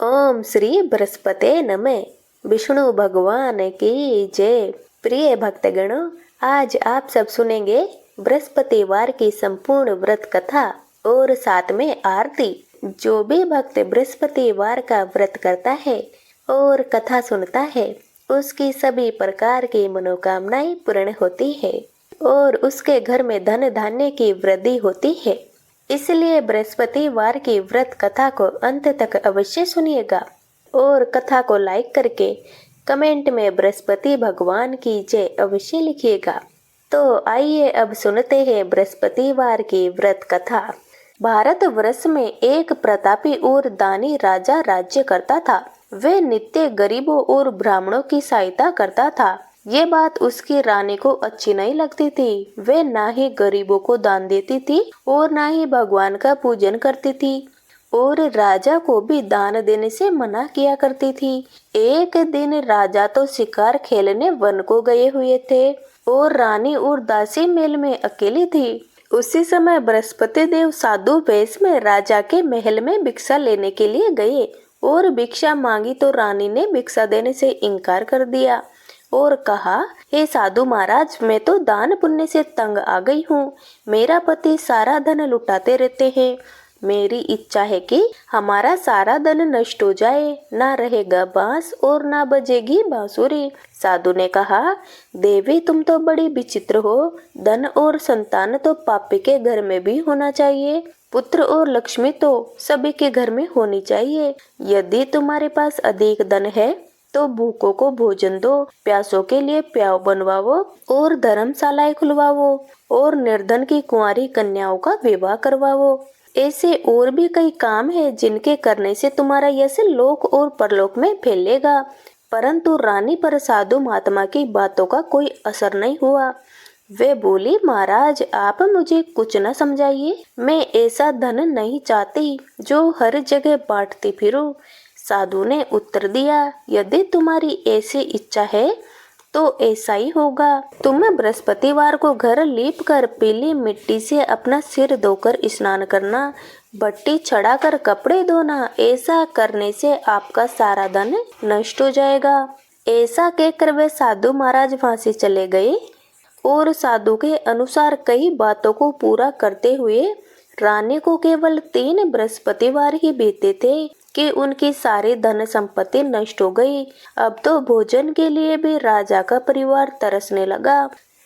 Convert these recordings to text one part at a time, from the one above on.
ओम श्री बृहस्पते नमः। विष्णु भगवान की जय। प्रिय भक्तगणों, आज आप सब सुनेंगे बृहस्पतिवार की संपूर्ण व्रत कथा और साथ में आरती। जो भी भक्त बृहस्पतिवार का व्रत करता है और कथा सुनता है, उसकी सभी प्रकार की मनोकामनाएं पूर्ण होती है और उसके घर में धन धान्य की वृद्धि होती है। इसलिए बृहस्पतिवार की व्रत कथा को अंत तक अवश्य सुनिएगा और कथा को लाइक करके कमेंट में बृहस्पति भगवान की जय अवश्य लिखिएगा। तो आइए अब सुनते हैं बृहस्पतिवार की व्रत कथा। भारत वर्ष में एक प्रतापी और दानी राजा राज्य करता था। वह नित्य गरीबों और ब्राह्मणों की सहायता करता था। ये बात उसकी रानी को अच्छी नहीं लगती थी। वह ना ही गरीबों को दान देती थी और ना ही भगवान का पूजन करती थी और राजा को भी दान देने से मना किया करती थी। एक दिन राजा तो शिकार खेलने वन को गए हुए थे और रानी और दासी महल में अकेली थी। उसी समय बृहस्पति देव साधु वेश में राजा के महल में भिक्षा लेने के लिए गए और भिक्षा मांगी तो रानी ने भिक्षा देने से इनकार कर दिया और कहा, हे साधु महाराज, मैं तो दान पुण्य से तंग आ गई हूँ। मेरा पति सारा धन लुटाते रहते हैं। मेरी इच्छा है कि हमारा सारा धन नष्ट हो जाए, ना रहेगा बांस और ना बजेगी बांसुरी। साधु ने कहा, देवी तुम तो बड़ी विचित्र हो। धन और संतान तो पापी के घर में भी होना चाहिए। पुत्र और लक्ष्मी तो सभी के घर में होनी चाहिए। यदि तुम्हारे पास अधिक धन है तो भूखों को भोजन दो, प्यासों के लिए प्याव बनवाओ और धर्मशालाएं खुलवाओ और निर्धन की कुंवारी कन्याओं का विवाह करवाओ। ऐसे और भी कई काम है जिनके करने से तुम्हारा यश लोक और परलोक में फैलेगा। परंतु रानी पर साधु महात्मा की बातों का कोई असर नहीं हुआ। वे बोली, महाराज आप मुझे कुछ न समझाइए। मैं ऐसा धन नहीं चाहती जो हर जगह बांटती फिरूं। साधु ने उत्तर दिया, यदि तुम्हारी ऐसी इच्छा है तो ऐसा ही होगा। तुम बृहस्पतिवार को घर लीप कर पीली मिट्टी से अपना सिर धोकर स्नान करना, भट्टी चढ़ाकर कपड़े धोना। ऐसा करने से आपका सारा धन नष्ट हो जाएगा। ऐसा कहकर वे साधु महाराज वहां से चले गए और साधु के अनुसार कई बातों को पूरा करते हुए रानी को केवल 3 बृहस्पतिवार ही बीते थे कि उनकी सारी धन संपत्ति नष्ट हो गई। अब तो भोजन के लिए भी राजा का परिवार तरसने लगा।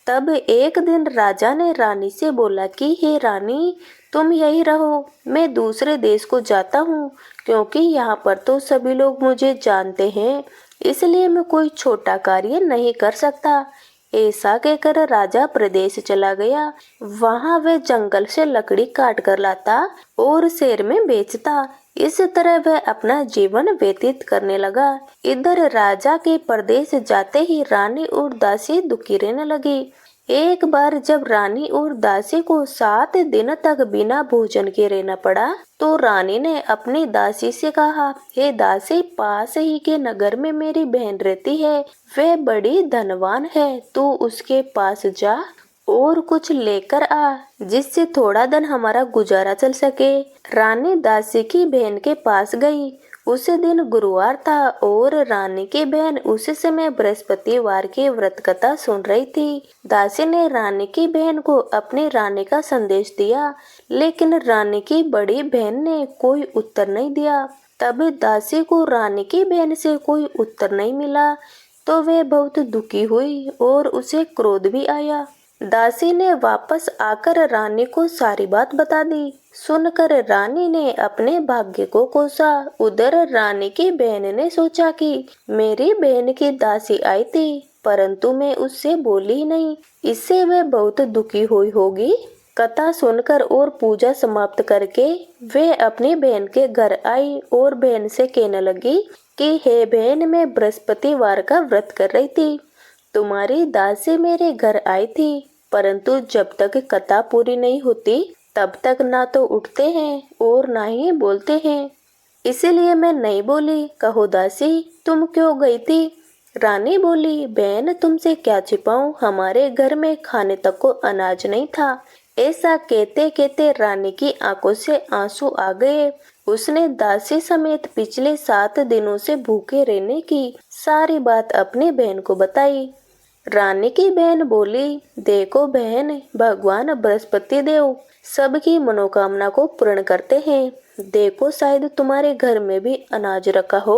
तब एक दिन राजा ने रानी से बोला कि हे रानी, तुम यही रहो, मैं दूसरे देश को जाता हूँ, क्योंकि यहाँ पर तो सभी लोग मुझे जानते हैं, इसलिए मैं कोई छोटा कार्य नहीं कर सकता। ऐसा कहकर राजा प्रदेश चला गया। वहां वह जंगल से लकड़ी काट कर लाता और शहर में बेचता। इस तरह वह अपना जीवन व्यतीत करने लगा। इधर राजा के प्रदेश जाते ही रानी और दासी दुखी रहने लगी। एक बार जब रानी और दासी को 7 दिन तक बिना भोजन के रहना पड़ा तो रानी ने अपनी दासी से कहा, हे दासी, पास ही के नगर में मेरी बहन रहती है। वह बड़ी धनवान है, तू उसके पास जा और कुछ लेकर आ जिससे थोड़ा दिन हमारा गुजारा चल सके। रानी दासी की बहन के पास गई। उस दिन गुरुवार था और रानी की बहन उस समय बृहस्पतिवार की व्रत कथा सुन रही थी। दासी ने रानी की बहन को अपनी रानी का संदेश दिया, लेकिन रानी की बड़ी बहन ने कोई उत्तर नहीं दिया। तब दासी को रानी की बहन से कोई उत्तर नहीं मिला तो वह बहुत दुखी हुई और उसे क्रोध भी आया। दासी ने वापस आकर रानी को सारी बात बता दी। सुनकर रानी ने अपने भाग्य को कोसा। उधर रानी की बहन ने सोचा कि मेरी बहन की दासी आई थी, परंतु मैं उससे बोली नहीं, इससे वह बहुत दुखी हुई होगी। कथा सुनकर और पूजा समाप्त करके वे अपनी बहन के घर आई और बहन से कहने लगी कि हे बहन, मैं बृहस्पतिवार का व्रत कर रही थी। तुम्हारी दासी मेरे घर आई थी, परंतु जब तक कथा पूरी नहीं होती तब तक ना तो उठते हैं और ना ही बोलते हैं, इसीलिए मैं नहीं बोली। कहो दासी, तुम क्यों गई थी? रानी बोली, बहन तुमसे क्या छिपाऊं, हमारे घर में खाने तक को अनाज नहीं था। ऐसा कहते कहते रानी की आंखों से आंसू आ गए। उसने दासी समेत पिछले 7 दिनों से भूखे रहने की सारी बात अपनी बहन को बताई। रानी की बहन बोली, देखो बहन, भगवान बृहस्पति देव सबकी मनोकामना को पूर्ण करते हैं। देखो शायद तुम्हारे घर में भी अनाज रखा हो।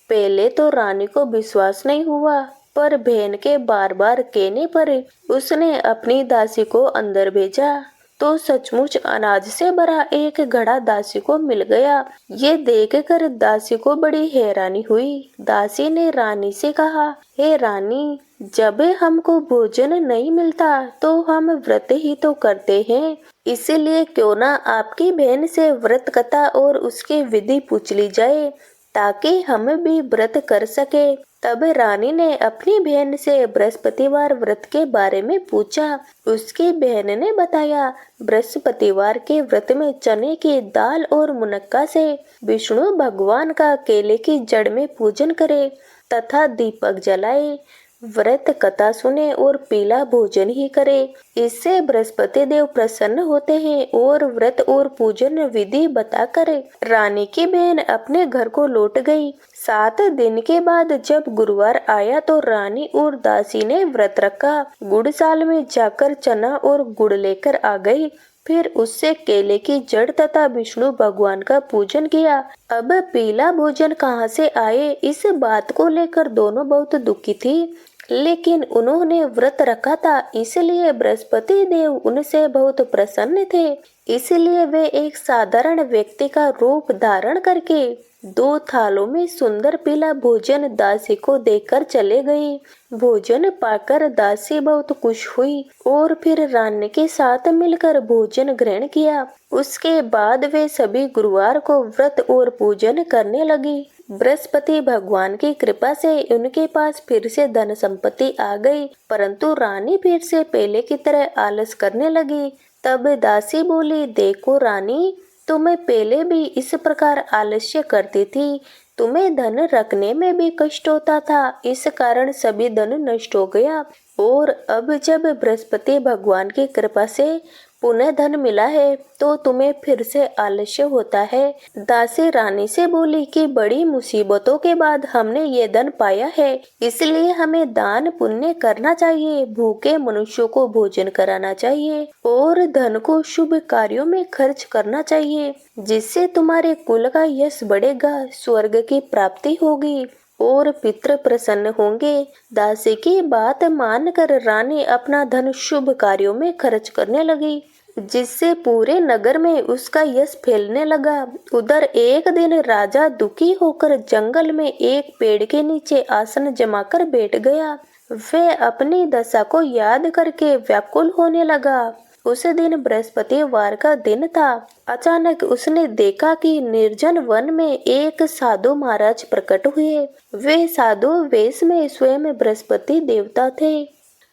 पहले तो रानी को विश्वास नहीं हुआ, पर बहन के बार बार कहने पर उसने अपनी दासी को अंदर भेजा तो सचमुच अनाज से भरा एक घड़ा दासी को मिल गया। ये देखकर दासी को बड़ी हैरानी हुई। दासी ने रानी से कहा, हे रानी, जब हमको भोजन नहीं मिलता तो हम व्रत ही तो करते हैं, इसीलिए क्यों ना आपकी बहन से व्रत कथा और उसकी विधि पूछ ली जाए ताकि हम भी व्रत कर सके। तब रानी ने अपनी बहन से बृहस्पतिवार व्रत के बारे में पूछा। उसकी बहन ने बताया, बृहस्पतिवार के व्रत में चने की दाल और मुनक्का से विष्णु भगवान का केले की जड़ में पूजन करे तथा दीपक जलाए, व्रत कथा सुने और पीला भोजन ही करे। इससे बृहस्पति देव प्रसन्न होते हैं और व्रत और पूजन विधि बताकर रानी की बहन अपने घर को लौट गई। 7 दिन के बाद जब गुरुवार आया तो रानी और दासी ने व्रत रखा। गुड़साल में जाकर चना और गुड़ लेकर आ गई। फिर उससे केले की जड़ तथा विष्णु भगवान का पूजन किया। अब पीला भोजन कहाँ से आए, इस बात को लेकर दोनों बहुत दुखी थी, लेकिन उन्होंने व्रत रखा था, इसलिए बृहस्पति देव उनसे बहुत प्रसन्न थे। इसलिए वे एक साधारण व्यक्ति का रूप धारण करके 2 थालों में सुंदर पीला भोजन दासी को देकर चले गए। भोजन पाकर दासी बहुत खुश हुई और फिर रानी के साथ मिलकर भोजन ग्रहण किया। उसके बाद वे सभी गुरुवार को व्रत और पूजन करने लगी। बृहस्पति भगवान की कृपा से उनके पास फिर से धन संपत्ति आ गई, परंतु रानी फिर से पहले की तरह आलस करने लगी। तब दासी बोली, देखो रानी, तुम्हें पहले भी इस प्रकार आलस्य करती थी, तुम्हें धन रखने में भी कष्ट होता था, इस कारण सभी धन नष्ट हो गया, और अब जब बृहस्पति भगवान की कृपा से पुनः धन मिला है तो तुम्हें फिर से आलस्य होता है। दासी रानी से बोली कि बड़ी मुसीबतों के बाद हमने ये धन पाया है, इसलिए हमें दान पुण्य करना चाहिए, भूखे मनुष्यों को भोजन कराना चाहिए और धन को शुभ कार्यों में खर्च करना चाहिए, जिससे तुम्हारे कुल का यश बढ़ेगा, स्वर्ग की प्राप्ति होगी और पितृ प्रसन्न होंगे। दासी की बात मानकर रानी अपना धन शुभ कार्यों में खर्च करने लगी, जिससे पूरे नगर में उसका यश फैलने लगा। उधर एक दिन राजा दुखी होकर जंगल में एक पेड़ के नीचे आसन जमाकर बैठ गया। वह अपनी दशा को याद करके व्याकुल होने लगा। उस दिन बृहस्पतिवार का दिन था। अचानक उसने देखा कि निर्जन वन में एक साधु महाराज प्रकट हुए। वे साधु वेश में स्वयं बृहस्पति देवता थे।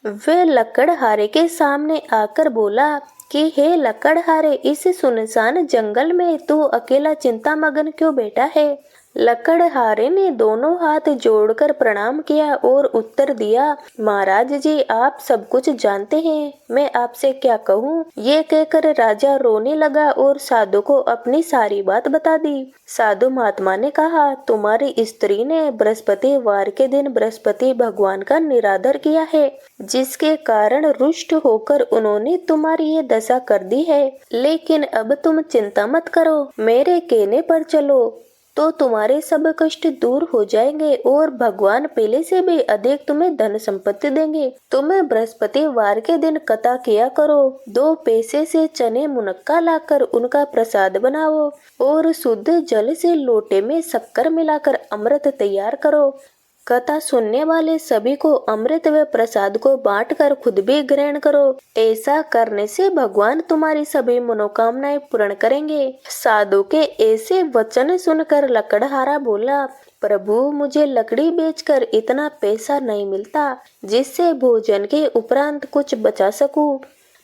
वे लकड़हारे के सामने आकर बोला कि हे लकड़हारे, इस सुनसान जंगल में तू अकेला चिंता मगन क्यों बैठा है? लकड़हारे ने दोनों हाथ जोड़कर प्रणाम किया और उत्तर दिया, महाराज जी, आप सब कुछ जानते हैं, मैं आपसे क्या कहूँ। ये कहकर राजा रोने लगा और साधु को अपनी सारी बात बता दी। साधु महात्मा ने कहा, तुम्हारी स्त्री ने बृहस्पतिवार के दिन बृहस्पति भगवान का निरादर किया है, जिसके कारण रुष्ट होकर उन्होंने तुम्हारी ये दशा कर दी है। लेकिन अब तुम चिंता मत करो, मेरे कहने पर चलो तो तुम्हारे सब कष्ट दूर हो जाएंगे और भगवान पहले से भी अधिक तुम्हें धन संपत्ति देंगे। तुम्हें बृहस्पतिवार के दिन कथा किया करो। 2 पैसे से चने मुनक्का लाकर उनका प्रसाद बनाओ और शुद्ध जल से लोटे में शक्कर मिलाकर अमृत तैयार करो। कथा सुनने वाले सभी को अमृत व प्रसाद को बांटकर खुद भी ग्रहण करो। ऐसा करने से भगवान तुम्हारी सभी मनोकामनाएं पूर्ण करेंगे। साधु के ऐसे वचन सुनकर लकड़हारा बोला, प्रभु, मुझे लकड़ी बेचकर इतना पैसा नहीं मिलता जिससे भोजन के उपरांत कुछ बचा सकूं।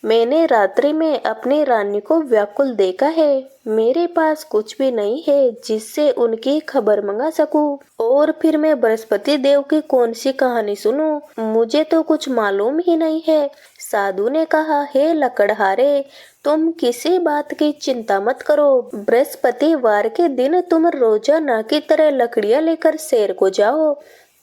मैंने रात्रि में अपनी रानी को व्याकुल देखा है। मेरे पास कुछ भी नहीं है जिससे उनकी खबर मंगा सकूं। और फिर मैं बृहस्पति देव की कौन सी कहानी सुनूं? मुझे तो कुछ मालूम ही नहीं है। साधु ने कहा, हे लकड़हारे, तुम किसी बात की चिंता मत करो। बृहस्पतिवार के दिन तुम रोजाना की तरह लकड़ियां लेकर शहर को जाओ।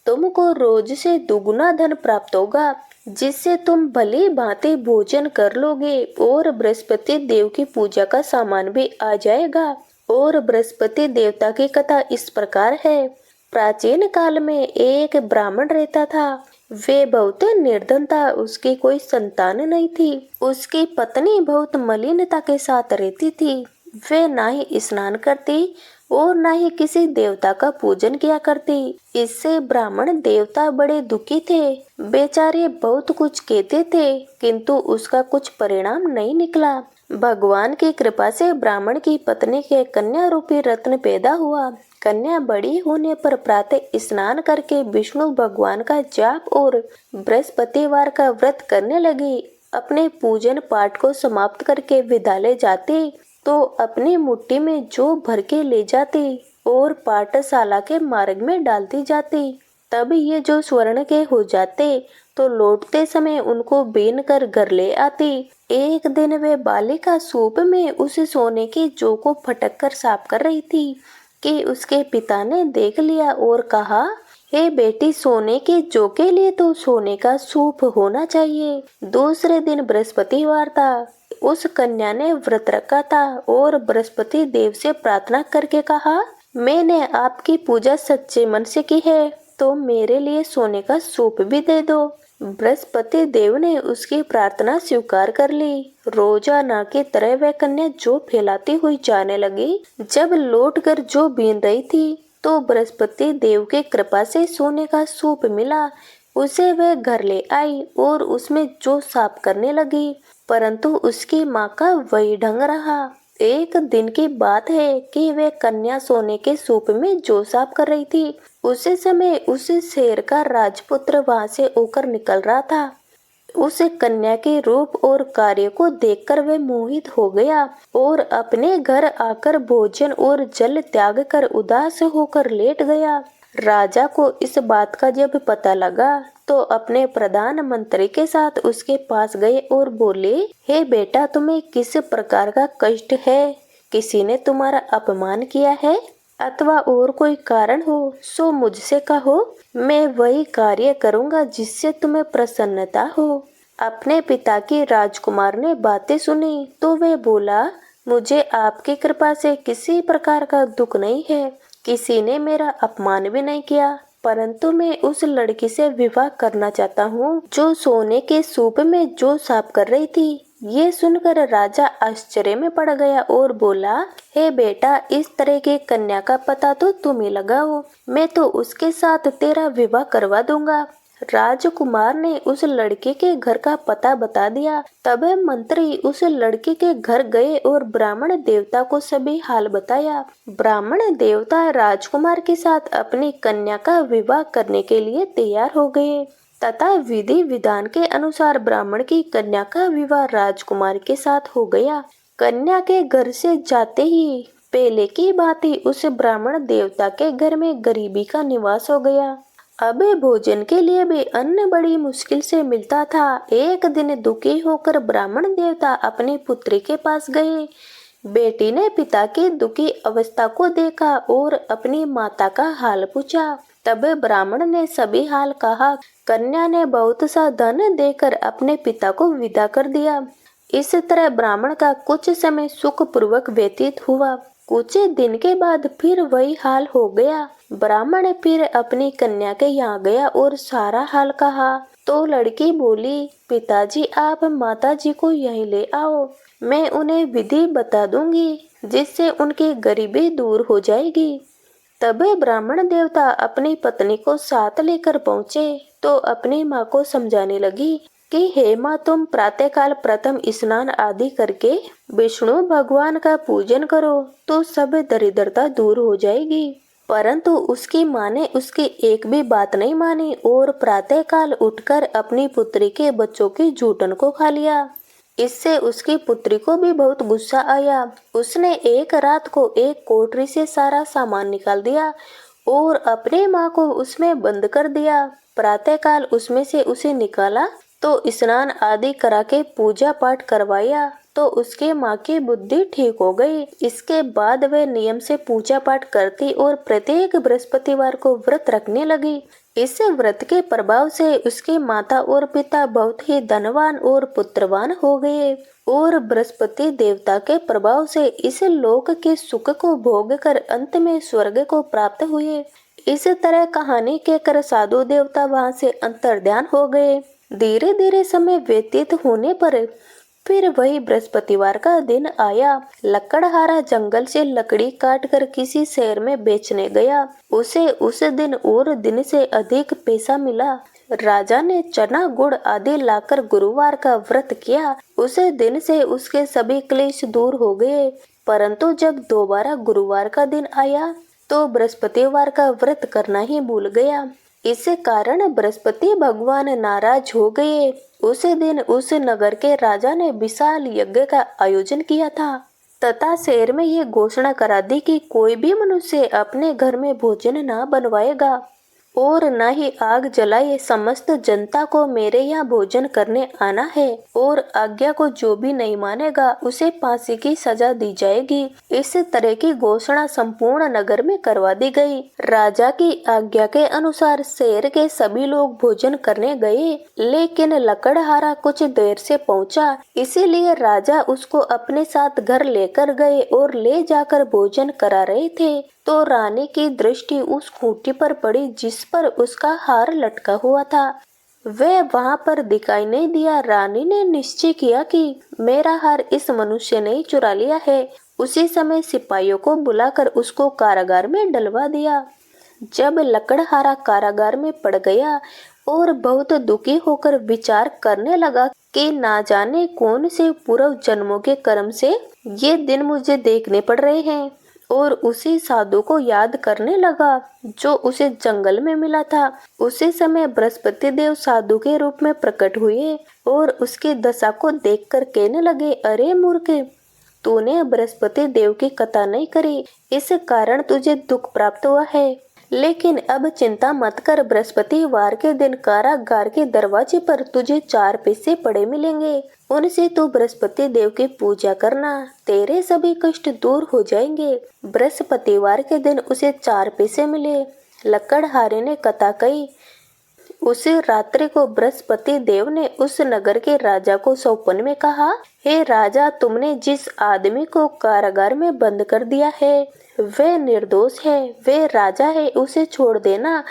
तुमको रोज से दुगुना धन प्राप्त होगा, जिससे तुम भली भांति भोजन कर लोगे और बृहस्पति देव की पूजा का सामान भी आ जाएगा। और बृहस्पति देवता की कथा इस प्रकार है। प्राचीन काल में एक ब्राह्मण रहता था। वे बहुत निर्धन था, उसकी कोई संतान नहीं थी। उसकी पत्नी बहुत मलिनता के साथ रहती थी। वे ना ही स्नान करती और ना ही किसी देवता का पूजन किया करती। इससे ब्राह्मण देवता बड़े दुखी थे। बेचारे बहुत कुछ कहते थे, किंतु उसका कुछ परिणाम नहीं निकला। भगवान की कृपा से ब्राह्मण की पत्नी के कन्या रूपी रत्न पैदा हुआ। कन्या बड़ी होने पर प्रातः स्नान करके विष्णु भगवान का जाप और बृहस्पतिवार का व्रत करने लगी। अपने पूजन पाठ को समाप्त करके विद्यालय जाती तो अपनी मुट्ठी में जौ भर के ले जाती और पाठशाला के मार्ग में डालती जाती। तब ये जो स्वर्ण के हो जाते तो लौटते समय उनको बीन कर घर ले आती। एक दिन वे बालिका सूप में उस सोने की जौ को फटक कर साफ कर रही थी कि उसके पिता ने देख लिया और कहा, हे बेटी, सोने के जौ के लिए तो सोने का सूप होना चाहिए। दूसरे दिन बृहस्पतिवार था। उस कन्या ने व्रत रखा था और बृहस्पति देव से प्रार्थना करके कहा, मैंने आपकी पूजा सच्चे मन से की है, तो मेरे लिए सोने का सूप भी दे दो। बृहस्पति देव ने उसकी प्रार्थना स्वीकार कर ली। रोजाना की तरह वह कन्या जौ फैलाती हुई जाने लगी। जब लौटकर जौ बीन रही थी तो बृहस्पति देव की कृपा से सोने का सूप मिला। उसे वह घर ले आई और उसमें जौ साफ करने लगी, परंतु उसकी माँ का वही ढंग रहा। एक दिन की बात है कि वह कन्या सोने के सूप में जौ साफ कर रही थी। उसी समय उस शेर का राजपुत्र वहां से होकर निकल रहा था। उस कन्या के रूप और कार्य को देखकर वह मोहित हो गया और अपने घर आकर भोजन और जल त्याग कर उदास होकर लेट गया। राजा को इस बात का जब पता लगा तो अपने प्रधानमंत्री के साथ उसके पास गए और बोले, हे बेटा, तुम्हें किस प्रकार का कष्ट है? किसी ने तुम्हारा अपमान किया है अथवा और कोई कारण हो सो मुझसे कहो, मैं वही कार्य करूंगा जिससे तुम्हें प्रसन्नता हो। अपने पिता की राजकुमार ने बातें सुनी तो वह बोला, मुझे आपकी कृपा से किसी प्रकार का दुख नहीं है। किसी ने मेरा अपमान भी नहीं किया, परंतु मैं उस लड़की से विवाह करना चाहता हूँ जो सोने के सूप में जौ साफ कर रही थी। ये सुनकर राजा आश्चर्य में पड़ गया और बोला, हे बेटा, इस तरह की कन्या का पता तो तुम ही लगाओ, मैं तो उसके साथ तेरा विवाह करवा दूंगा। राजकुमार ने उस लड़के के घर का पता बता दिया। तब मंत्री उस लड़के के घर गए और ब्राह्मण देवता को सभी हाल बताया। ब्राह्मण देवता राजकुमार के साथ अपनी कन्या का विवाह करने के लिए तैयार हो गए तथा विधि विधान के अनुसार ब्राह्मण की कन्या का विवाह राजकुमार के साथ हो गया। कन्या के घर से जाते ही पहले की भांति उस ब्राह्मण देवता के घर में गरीबी का निवास हो गया। अब भोजन के लिए भी अन्न बड़ी मुश्किल से मिलता था। एक दिन दुखी होकर ब्राह्मण देवता अपनी पुत्री के पास गए। बेटी ने पिता की दुखी अवस्था को देखा और अपनी माता का हाल पूछा। तब ब्राह्मण ने सभी हाल कहा। कन्या ने बहुत सा धन देकर अपने पिता को विदा कर दिया। इस तरह ब्राह्मण का कुछ समय सुखपूर्वक व्यतीत हुआ। कुछ दिन के बाद फिर वही हाल हो गया। ब्राह्मण फिर अपनी कन्या के यहाँ गया और सारा हाल कहा तो लड़की बोली, पिताजी, आप माताजी को यहीं ले आओ, मैं उन्हें विधि बता दूंगी जिससे उनकी गरीबी दूर हो जाएगी। तब ब्राह्मण देवता अपनी पत्नी को साथ लेकर पहुँचे तो अपनी माँ को समझाने लगी कि हे माँ, तुम प्रातःकाल प्रथम स्नान आदि करके विष्णु भगवान का पूजन करो तो सब दरिद्रता दूर हो जाएगी। परंतु उसकी माँ ने उसकी एक भी बात नहीं मानी और प्रातःकाल उठकर अपनी पुत्री के बच्चों की जूठन को खा लिया। इससे उसकी पुत्री को भी बहुत गुस्सा आया। उसने एक रात को एक कोठरी से सारा सामान निकाल दिया और अपनी माँ को उसमें बंद कर दिया। प्रातःकाल उसमें से उसे निकाला तो स्नान आदि करा के पूजा पाठ करवाया तो उसके माँ की बुद्धि ठीक हो गई। इसके बाद वे नियम से पूजा पाठ करती और प्रत्येक बृहस्पतिवार को व्रत रखने लगी। इस व्रत के प्रभाव से उसके माता और पिता बहुत ही धनवान और पुत्रवान हो गए और बृहस्पति देवता के प्रभाव से इस लोक के सुख को भोग कर अंत में स्वर्ग को प्राप्त हुए। इस तरह कहानी के कर साधु देवता वहां से अंतर्ध्यान हो गए। धीरे धीरे समय व्यतीत होने पर फिर वही बृहस्पतिवार का दिन आया। लकड़हारा जंगल से लकड़ी काट कर किसी शहर में बेचने गया। उसे उस दिन और दिन से अधिक पैसा मिला। राजा ने चना गुड़ आदि लाकर गुरुवार का व्रत किया। उसे दिन से उसके सभी क्लेश दूर हो गए। परंतु जब दोबारा गुरुवार का दिन आया तो बृहस्पतिवार का व्रत करना ही भूल गया। इस कारण बृहस्पति भगवान नाराज हो गए। उसी दिन उस नगर के राजा ने विशाल यज्ञ का आयोजन किया था तथा शहर में ये घोषणा करा दी कि कोई भी मनुष्य अपने घर में भोजन न बनवाएगा और न ही आग जलाए। समस्त जनता को मेरे यहाँ भोजन करने आना है और आज्ञा को जो भी नहीं मानेगा उसे फांसी की सजा दी जाएगी। इस तरह की घोषणा संपूर्ण नगर में करवा दी गई। राजा की आज्ञा के अनुसार शहर के सभी लोग भोजन करने गए, लेकिन लकड़हारा कुछ देर से पहुंचा, इसीलिए राजा उसको अपने साथ घर लेकर गए और ले जाकर भोजन करा रहे थे तो रानी की दृष्टि उस खूंटी पर पड़ी जिस पर उसका हार लटका हुआ था। वह वहां पर दिखाई नहीं दिया। रानी ने निश्चय किया कि मेरा हार इस मनुष्य ने चुरा लिया है। उसी समय सिपाहियों को बुलाकर उसको कारागार में डलवा दिया। जब लकड़हारा कारागार में पड़ गया और बहुत दुखी होकर विचार करने लगा कि ना जाने कौन से पूर्व जन्मों के कर्म से ये दिन मुझे देखने पड़ रहे हैं, और उसी साधु को याद करने लगा जो उसे जंगल में मिला था। उसी समय बृहस्पति देव साधु के रूप में प्रकट हुए और उसकी दशा को देखकर कहने लगे, अरे मूर्ख, तूने बृहस्पति देव की कथा नहीं करी, इस कारण तुझे दुख प्राप्त हुआ है। लेकिन अब चिंता मत कर, बृहस्पतिवार के दिन कारागार के दरवाजे पर तुझे 4 पैसे पड़े मिलेंगे। उनसे तू बृहस्पति देव की पूजा करना, तेरे सभी कष्ट दूर हो जाएंगे। बृहस्पतिवार के दिन उसे 4 पैसे मिले। लकड़हारे ने कथा कही। उसी रात्रि को बृहस्पति देव ने उस नगर के राजा को सौंपन में कहा, हे राजा, तुमने जिस आदमी को कारागार में बंद कर दिया है वह निर्दोष है, वह राजा है, उसे छोड़ देना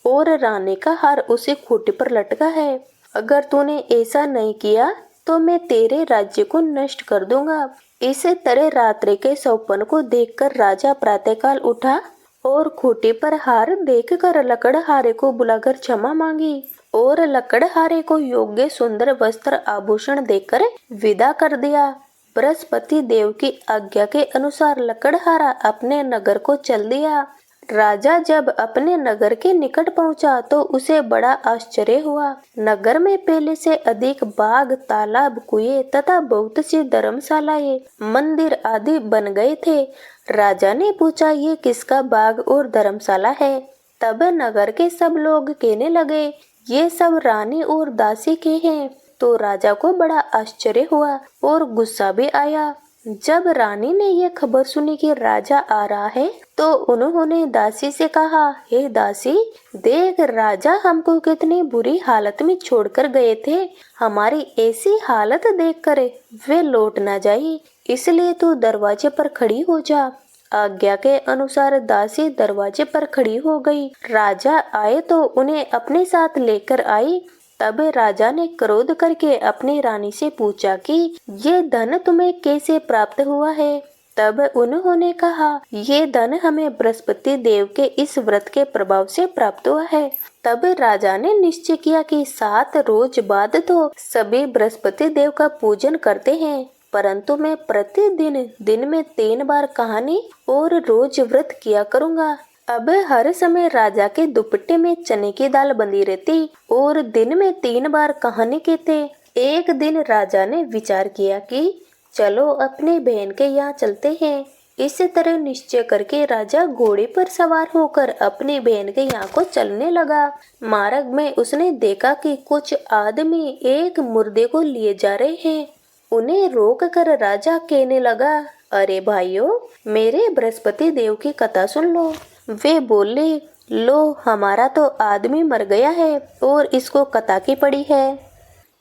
और रानी का हार उसी खूंटी पर लटका है। अगर तूने ऐसा नहीं किया तो मैं तेरे राज्य को नष्ट कर दूंगा। इसी तरह रात्रि के सौंपन को देखकर राजा प्रातःकाल उठा और खूंटी पर हार देखकर लकड़हारे को बुलाकर क्षमा मांगी और लकड़हारे को योग्य सुंदर वस्त्र आभूषण देकर विदा कर दिया। बृहस्पति देव की आज्ञा के अनुसार लकड़हारा अपने नगर को चल दिया। राजा जब अपने नगर के निकट पहुंचा तो उसे बड़ा आश्चर्य हुआ। नगर में पहले से अधिक बाग, तालाब, कुएं तथा बहुत सी धर्मशालाएं, मंदिर आदि बन गए थे। राजा ने पूछा, ये किसका बाग और धर्मशाला है? तब नगर के सब लोग कहने लगे, ये सब रानी और दासी के हैं। तो राजा को बड़ा आश्चर्य हुआ और गुस्सा भी आया। जब रानी ने यह खबर सुनी कि राजा आ रहा है तो उन्होंने दासी से कहा, हे दासी, देख राजा हमको कितनी बुरी हालत में छोड़कर गए थे। हमारी ऐसी हालत देखकर वे लौट ना जाए, इसलिए तू दरवाजे पर खड़ी हो जा। आज्ञा के अनुसार दासी दरवाजे पर खड़ी हो गई। राजा आए तो उन्हें अपने साथ लेकर आई। तब राजा ने क्रोध करके अपनी रानी से पूछा कि ये धन तुम्हें कैसे प्राप्त हुआ है? तब उन्होंने कहा, ये धन हमें बृहस्पति देव के इस व्रत के प्रभाव से प्राप्त हुआ है। तब राजा ने निश्चय किया कि 7 रोज बाद तो सभी बृहस्पति देव का पूजन करते हैं, परंतु मैं प्रतिदिन दिन में 3 बार कहानी और रोज व्रत किया करूँगा। अब हर समय राजा के दुपट्टे में चने की दाल बंधी रहती और दिन में 3 बार कहानी कहते। एक दिन राजा ने विचार किया कि चलो अपनी बहन के यहाँ चलते हैं। इस तरह निश्चय करके राजा घोड़े पर सवार होकर अपनी बहन के यहाँ को चलने लगा। मार्ग में उसने देखा कि कुछ आदमी एक मुर्दे को लिए जा रहे हैं। उन्हें रोक कर राजा कहने लगा, अरे भाइयों, मेरे बृहस्पति देव की कथा सुन लो। वे बोले, लो, हमारा तो आदमी मर गया है और इसको कथा की पड़ी है।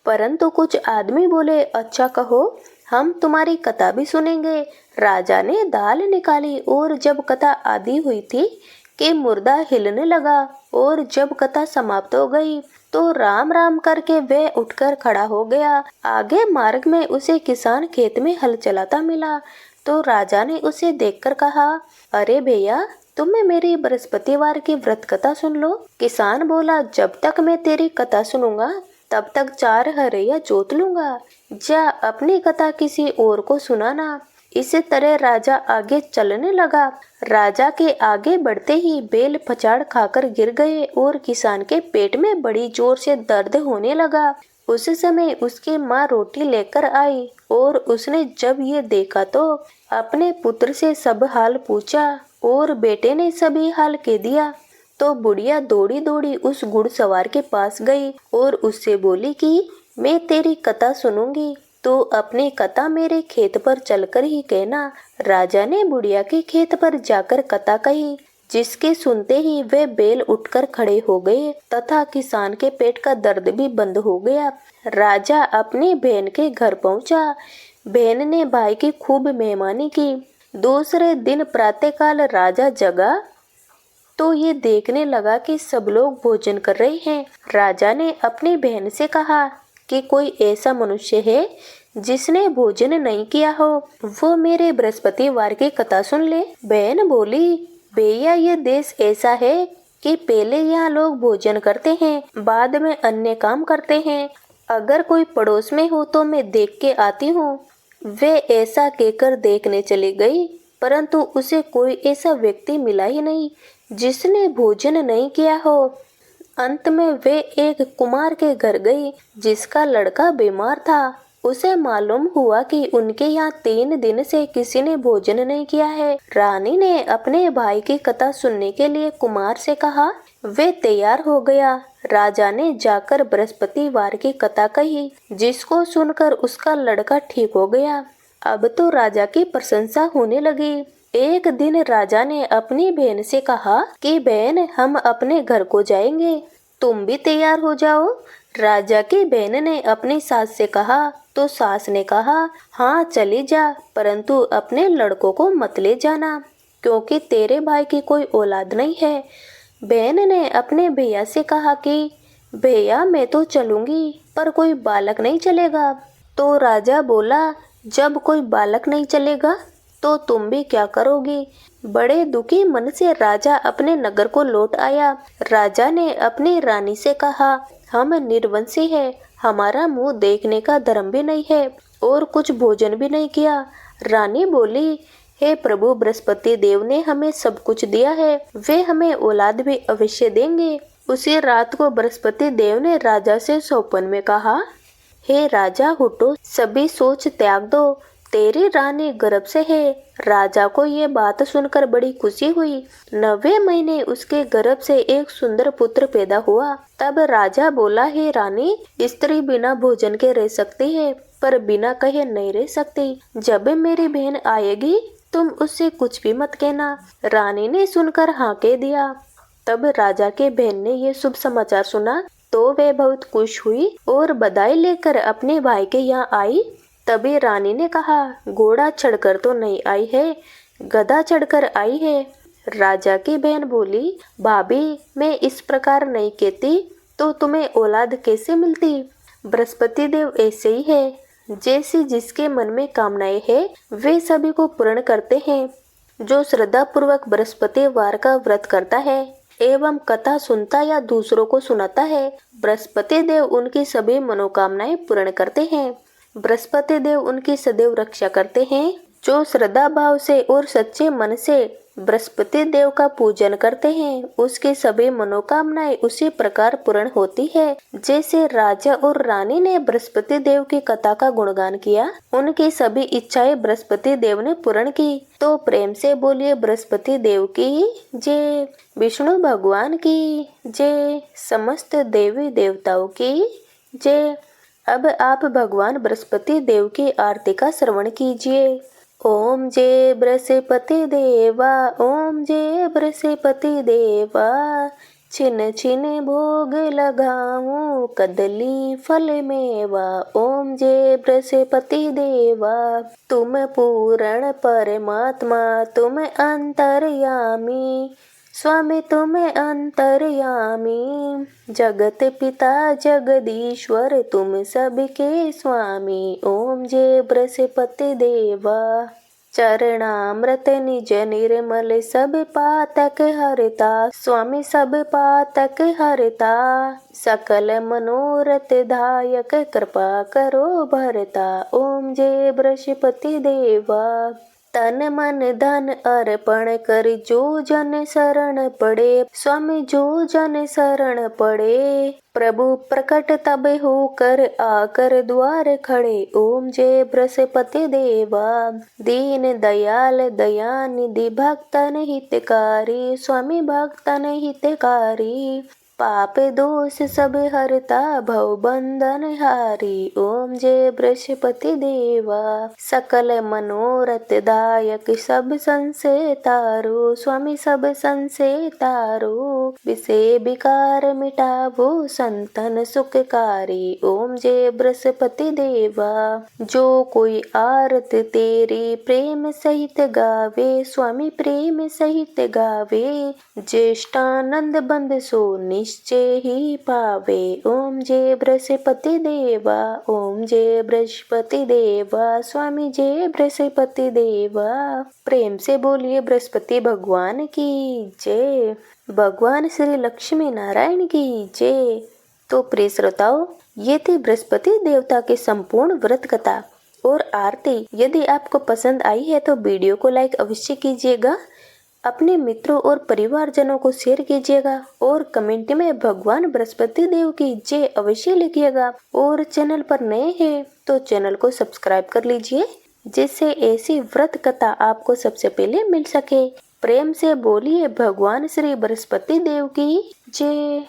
परंतु कुछ आदमी बोले, अच्छा कहो, हम तुम्हारी कथा भी सुनेंगे। राजा ने दाल निकाली और जब कथा आधी हुई थी कि मुर्दा हिलने लगा और जब कथा समाप्त हो गई तो राम राम करके वह उठकर खड़ा हो गया। आगे मार्ग में उसे किसान खेत में हल चलाता मिला तो राजा ने उसे देखकर कहा, अरे भैया, तुम्हें मेरी बृहस्पतिवार की व्रत कथा सुन लो। किसान बोला, जब तक मैं तेरी कथा सुनूंगा तब तक 4 हरैया जोत लूंगा। जा अपनी कथा किसी और को सुनाना। इसी तरह राजा आगे चलने लगा। राजा के आगे बढ़ते ही बेल पछाड़ खाकर गिर गए और किसान के पेट में बड़ी जोर से दर्द होने लगा। उस समय उसकी माँ रोटी लेकर आई और उसने जब ये देखा तो अपने पुत्र से सब हाल पूछा और बेटे ने सभी हाल कह दिया। तो बुढ़िया दौड़ी दौड़ी उस घुड़सवार के पास गई और उससे बोली कि मैं तेरी कथा सुनूंगी, तो अपनी कथा मेरे खेत पर चलकर ही कहना। राजा ने बुढ़िया के खेत पर जाकर कथा कही, जिसके सुनते ही वे बैल उठकर खड़े हो गए तथा किसान के पेट का दर्द भी बंद हो गया। राजा अपनी बहन के घर पहुंचा। बहन ने भाई की खूब मेहमानी की। दूसरे दिन प्रातःकाल राजा जगा तो ये देखने लगा कि सब लोग भोजन कर रहे हैं। राजा ने अपनी बहन से कहा कि कोई ऐसा मनुष्य है जिसने भोजन नहीं किया हो, वो मेरे बृहस्पतिवार की कथा सुन ले। बहन बोली, भैया, ये देश ऐसा है कि पहले यहाँ लोग भोजन करते हैं, बाद में अन्य काम करते हैं। अगर कोई पड़ोस में हो तो मैं देख के आती हूँ। वे ऐसा कहकर देखने चली गई, परंतु उसे कोई ऐसा व्यक्ति मिला ही नहीं जिसने भोजन नहीं किया हो। अंत में वे एक कुमार के घर गई जिसका लड़का बीमार था। उसे मालूम हुआ कि उनके यहाँ 3 दिन से किसी ने भोजन नहीं किया है। रानी ने अपने भाई की कथा सुनने के लिए कुमार से कहा। वे तैयार हो गया। राजा ने जाकर बृहस्पतिवार की कथा कही, जिसको सुनकर उसका लड़का ठीक हो गया। अब तो राजा की प्रशंसा होने लगी। एक दिन राजा ने अपनी बहन से कहा कि बहन, हम अपने घर को जाएंगे, तुम भी तैयार हो जाओ। राजा की बहन ने अपनी सास से कहा तो सास ने कहा, हाँ चली जा, परंतु अपने लड़कों को मत ले जाना, क्योंकि तेरे भाई की कोई औलाद नहीं है। बहन ने अपने भैया से कहा कि भैया, मैं तो चलूंगी, पर कोई बालक नहीं चलेगा। तो राजा बोला, जब कोई बालक नहीं चलेगा तो तुम भी क्या करोगी। बड़े दुखी मन से राजा अपने नगर को लौट आया। राजा ने अपनी रानी से कहा, हम निर्वंशी हैं, हमारा मुंह देखने का धर्म भी नहीं है और कुछ भोजन भी नहीं किया। रानी बोली, हे प्रभु, बृहस्पति देव ने हमें सब कुछ दिया है, वे हमें औलाद भी अवश्य देंगे। उसी रात को बृहस्पति देव ने राजा से सौपन में कहा, हे राजा, उठो, सभी सोच त्याग दो, तेरी रानी गर्भ से है। राजा को ये बात सुनकर बड़ी खुशी हुई। 9वें महीने उसके गर्भ से एक सुंदर पुत्र पैदा हुआ। तब राजा बोला, हे रानी, स्त्री बिना भोजन के रह सकती है, पर बिना कहे नहीं रह सकती। जब मेरी बहन आएगी तुम उससे कुछ भी मत कहना। रानी ने सुनकर हाँ कह दिया। तब राजा के बहन ने ये शुभ समाचार सुना तो वह बहुत खुश हुई और बधाई लेकर अपने भाई के यहाँ आई। तभी रानी ने कहा, घोड़ा चढ़कर तो नहीं आई है, गधा चढ़कर आई है। राजा की बहन बोली, भाभी, मैं इस प्रकार नहीं कहती तो तुम्हें औलाद कैसे मिलती। बृहस्पति देव ऐसे ही है, जैसे जिसके मन में कामनाएं है वे सभी को पूर्ण करते हैं। जो श्रद्धा पूर्वक बृहस्पतिवार का व्रत करता है एवं कथा सुनता या दूसरों को सुनाता है, बृहस्पति देव उनकी सभी मनोकामनाएं पूर्ण करते हैं। बृहस्पति देव उनकी सदैव रक्षा करते हैं। जो श्रद्धा भाव से और सच्चे मन से बृहस्पति देव का पूजन करते हैं उसकी सभी मनोकामनाएं उसी प्रकार पूर्ण होती है जैसे राजा और रानी ने बृहस्पति देव की कथा का गुणगान किया, उनकी सभी इच्छाएं बृहस्पति देव ने पूर्ण की। तो प्रेम से बोलिए बृहस्पति देव की जय, विष्णु भगवान की जय, समस्त देवी देवताओं की जय। अब आप भगवान बृहस्पति देव की आरती का श्रवण कीजिए। ओम जय बृहस्पति देवा, ओम जय बृहस्पति देवा, छिन छिन भोग लगाऊं कदली फल मेवा। ओम जय बृहस्पति देवा, तुम पूर्ण परमात्मा, तुम अंतर्यामी, स्वामी तुम अंतर्यामी, जगत पिता जगदीश्वर तुम सबके स्वामी। ओम जय बृहस्पति देवा, चरणामृत निज निर्मल सब पातक हरता, स्वामी सब पातक हरता, सकल मनोरथ दायक कृपा करो भरता। ओम जय बृहस्पति देवा, तन मन धन अर्पण कर जो जन शरण पड़े, स्वामी जो जन शरण पड़े, प्रभु प्रकट तब होकर आकर द्वार खड़े। ओम जय बृहस्पति देवा, दीन दयाल दयानिधि भक्तन हितकारी, स्वामी भक्तन हितकारी, पाप दोष सब हरता भव बंधन हारी। ओम जय बृहस्पति देवा, सकल मनोरथ दायक सब संशय तारो, स्वामी सब संशय तारो, विषय विकार मिटावो संतन सुखकारी। ओम जय बृहस्पति देवा, जो कोई आरत तेरी प्रेम सहित गावे, स्वामी प्रेम सहित गावे, ज्येष्ठानंद बंद सो निश्चय ही पावे। ओम जय बृहस्पति देवा, ओम जय बृहस्पति देवा, स्वामी जय बृहस्पति देवा। प्रेम से बोलिए बृहस्पति भगवान की जय, भगवान श्री लक्ष्मी नारायण की जय। तो प्रिय श्रोताओं, ये थी बृहस्पति देवता की संपूर्ण व्रत कथा और आरती। यदि आपको पसंद आई है तो वीडियो को लाइक अवश्य कीजिएगा, अपने मित्रों और परिवारजनों को शेयर कीजिएगा और कमेंट में भगवान बृहस्पति देव की जय अवश्य लिखिएगा। और चैनल पर नए हैं तो चैनल को सब्सक्राइब कर लीजिए जिससे ऐसी व्रत कथा आपको सबसे पहले मिल सके। प्रेम से बोलिए भगवान श्री बृहस्पति देव की जय।